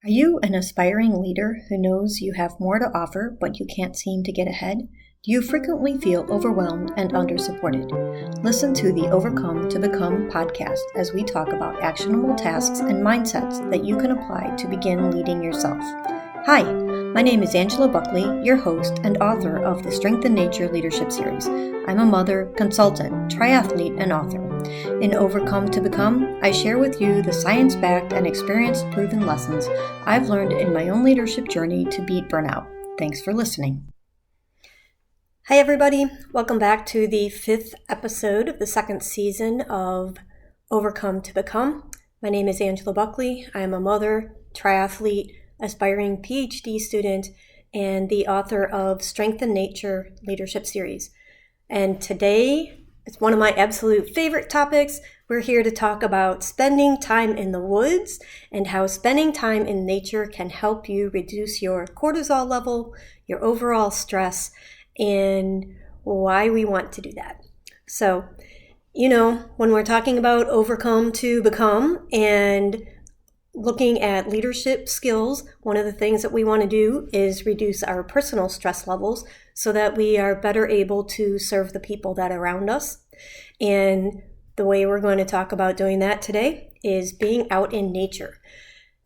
Are you an aspiring leader who knows you have more to offer but you can't seem to get ahead? Do you frequently feel overwhelmed and under-supported? Listen to the Overcome to Become podcast as we talk about actionable tasks and mindsets that you can apply to begin leading yourself. Hi, my name is Angela Buckley, your host and author of the Strength in Nature Leadership Series. I'm a mother, consultant, triathlete, and author. In Overcome to Become, I share with you the science-backed and experience-proven lessons I've learned in my own leadership journey to beat burnout. Thanks for listening. Hi everybody, welcome back to the 5th episode of the 2nd season of Overcome to Become. My name is Angela Buckley. I am a mother, triathlete, aspiring PhD student, and the author of Strength in Nature Leadership Series. And today, it's one of my absolute favorite topics. We're here to talk about spending time in the woods and how spending time in nature can help you reduce your cortisol level, your overall stress, and why we want to do that. So, when we're talking about overcome to become and looking at leadership skills, one of the things that we want to do is reduce our personal stress levels so that we are better able to serve the people that are around us. And the way we're going to talk about doing that today is being out in nature.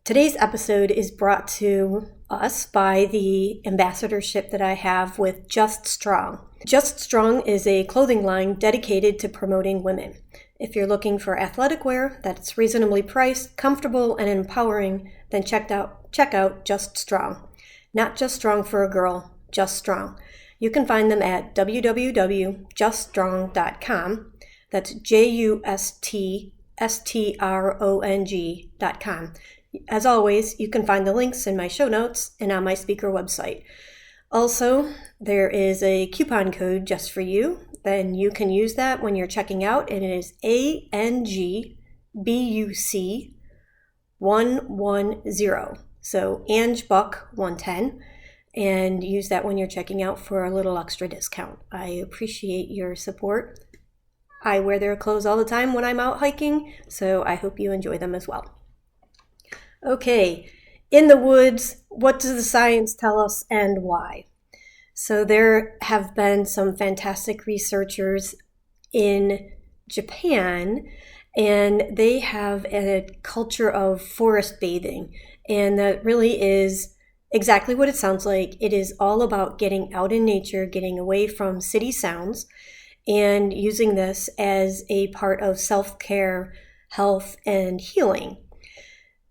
Today's episode is brought to us by the ambassadorship that I have with Just Strong. Just Strong is a clothing line dedicated to promoting women. If you're looking for athletic wear that's reasonably priced, comfortable, and empowering, then check out Just Strong. Not just strong for a girl, just strong. You can find them at www.juststrong.com. That's JUSTSTRONG.com. As always, you can find the links in my show notes and on my speaker website. Also, there is a coupon code just for you. Then you can use that when you're checking out, and it is ANGBUC110. So ANGBUC110, and use that when you're checking out for a little extra discount. I appreciate your support. I wear their clothes all the time when I'm out hiking, so I hope you enjoy them as well. Okay, in the woods, what does the science tell us and why? So there have been some fantastic researchers in Japan, and they have a culture of forest bathing. And that really is exactly what it sounds like. It is all about getting out in nature, getting away from city sounds, and using this as a part of self-care, health, and healing.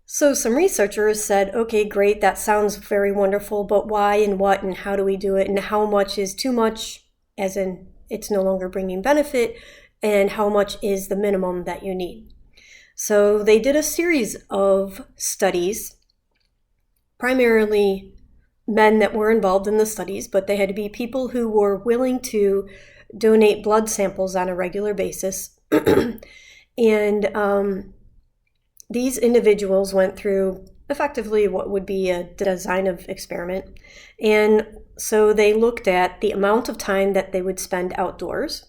So some researchers said, okay, great, that sounds very wonderful, but why and what and how do we do it, and how much is too much, as in it's no longer bringing benefit, and how much is the minimum that you need? So they did a series of studies, primarily men that were involved in the studies, but they had to be people who were willing to donate blood samples on a regular basis. And these individuals went through effectively what would be a design of experiment. And so they looked at the amount of time that they would spend outdoors.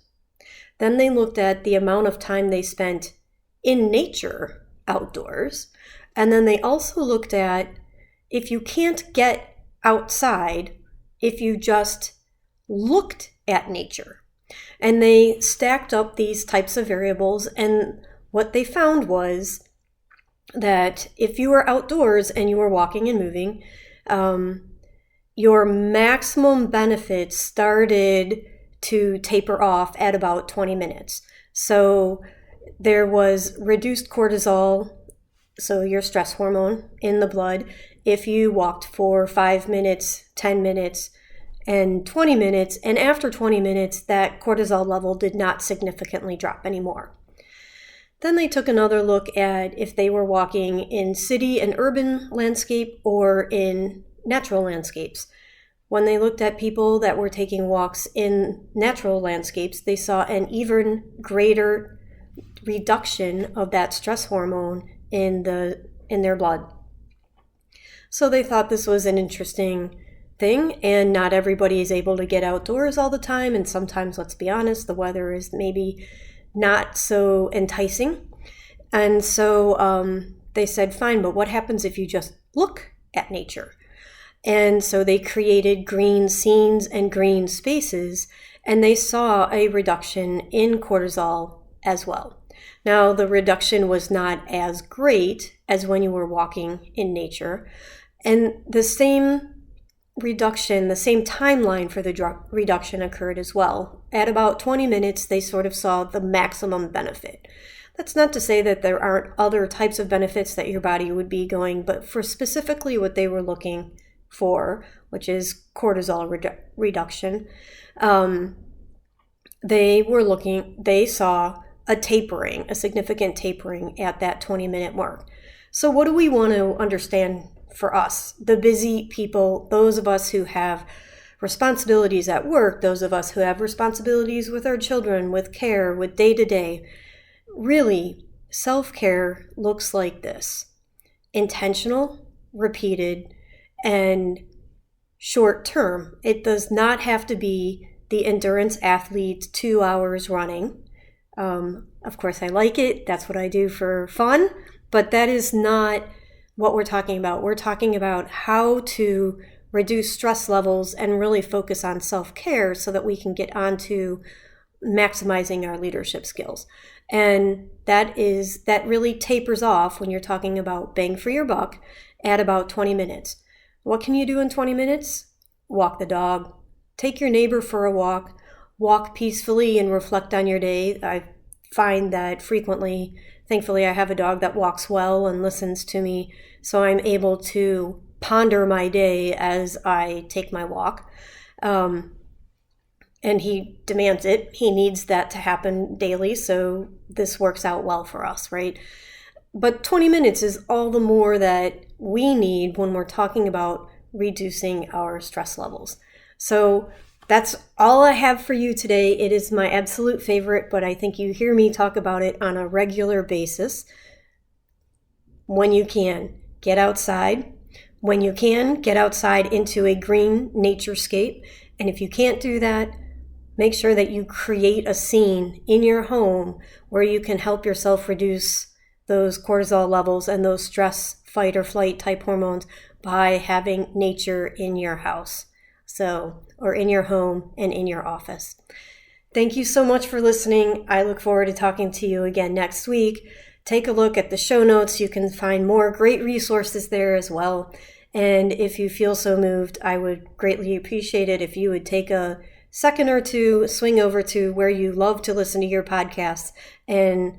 Then they looked at the amount of time they spent in nature outdoors. And then they also looked at, if you can't get outside, if you just looked at nature. And they stacked up these types of variables, and what they found was that if you were outdoors and you were walking and moving, your maximum benefits started to taper off at about 20 minutes. So there was reduced cortisol, so your stress hormone in the blood, if you walked for 5 minutes, 10 minutes, and 20 minutes, and after 20 minutes, that cortisol level did not significantly drop anymore. Then they took another look at if they were walking in city and urban landscape or in natural landscapes. When they looked at people that were taking walks in natural landscapes, they saw an even greater reduction of that stress hormone in their blood. So they thought this was an interesting thing, and not everybody is able to get outdoors all the time, and sometimes, let's be honest, the weather is maybe not so enticing. And so they said, fine, but what happens if you just look at nature. And so they created green scenes and green spaces, and they saw a reduction in cortisol as well. Now, the reduction was not as great as when you were walking in nature, and the same reduction, the same timeline for the reduction occurred as well. At about 20 minutes, they sort of saw the maximum benefit. That's not to say that there aren't other types of benefits that your body would be going, but for specifically what they were looking for, which is cortisol reduction, they saw a significant tapering at that 20-minute mark. So what do we want to understand for us, the busy people, those of us who have responsibilities at work, those of us who have responsibilities with our children, with care, with day-to-day? Really, self-care looks like this: intentional, repeated, and short-term. It does not have to be the endurance athlete 2 hours running. Of course, I like it. That's what I do for fun, but that is not what we're talking about. We're talking about how to reduce stress levels and really focus on self-care so that we can get onto maximizing our leadership skills. And that really tapers off when you're talking about bang for your buck at about 20 minutes. What can you do in 20 minutes? Walk the dog, take your neighbor for a walk peacefully and reflect on your day. I find that frequently, thankfully, I have a dog that walks well and listens to me, so I'm able to ponder my day as I take my walk. And he demands it. He needs that to happen daily, so this works out well for us, right? But 20 minutes is all the more that we need when we're talking about reducing our stress levels. So that's all I have for you today. It is my absolute favorite, but I think you hear me talk about it on a regular basis. When you can, get outside. When you can, get outside into a green naturescape. And if you can't do that, make sure that you create a scene in your home where you can help yourself reduce those cortisol levels and those stress, fight or flight type hormones by having nature in your house. Or in your home and in your office. Thank you so much for listening. I look forward to talking to you again next week. Take a look at the show notes. You can find more great resources there as well. And if you feel so moved, I would greatly appreciate it if you would take a second or two, swing over to where you love to listen to your podcasts and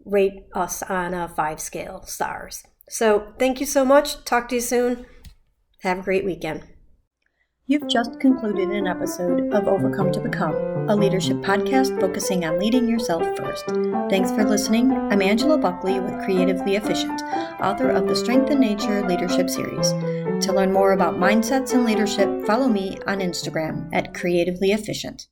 rate us on a 5 stars. So thank you so much. Talk to you soon. Have a great weekend. You've just concluded an episode of Overcome to Become, a leadership podcast focusing on leading yourself first. Thanks for listening. I'm Angela Buckley with Creatively Efficient, author of the Strength in Nature Leadership Series. To learn more about mindsets and leadership, follow me on Instagram at Creatively Efficient.